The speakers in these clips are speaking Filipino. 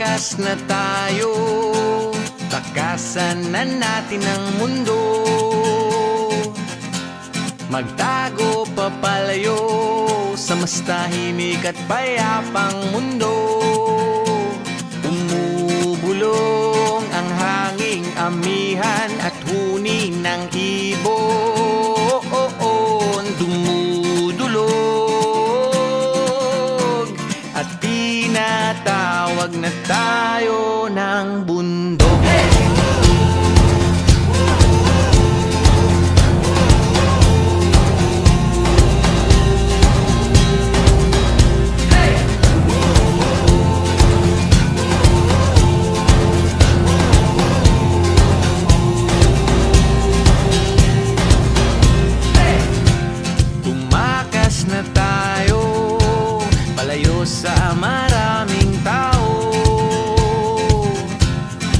Tumakas na tayo, takasan na natin ang mundo. Magtago papalayo sa mas tahimik at payapang mundo. Umubulong ang hanging amihan at huni ng ibon. Dumudulog at tinatawag na tayo ng bundok. Na tayo, palayo sa maraming tao.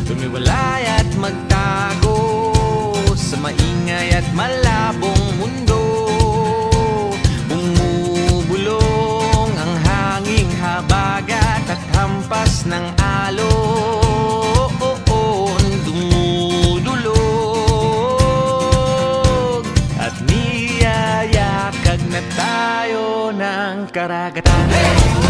Tumiwalay at magtago sa maingay at malabong mundo. Bumubulong ang hanging habagat at hampas ng alon. Dumudulog at niyayakag na tayo ng karagatan.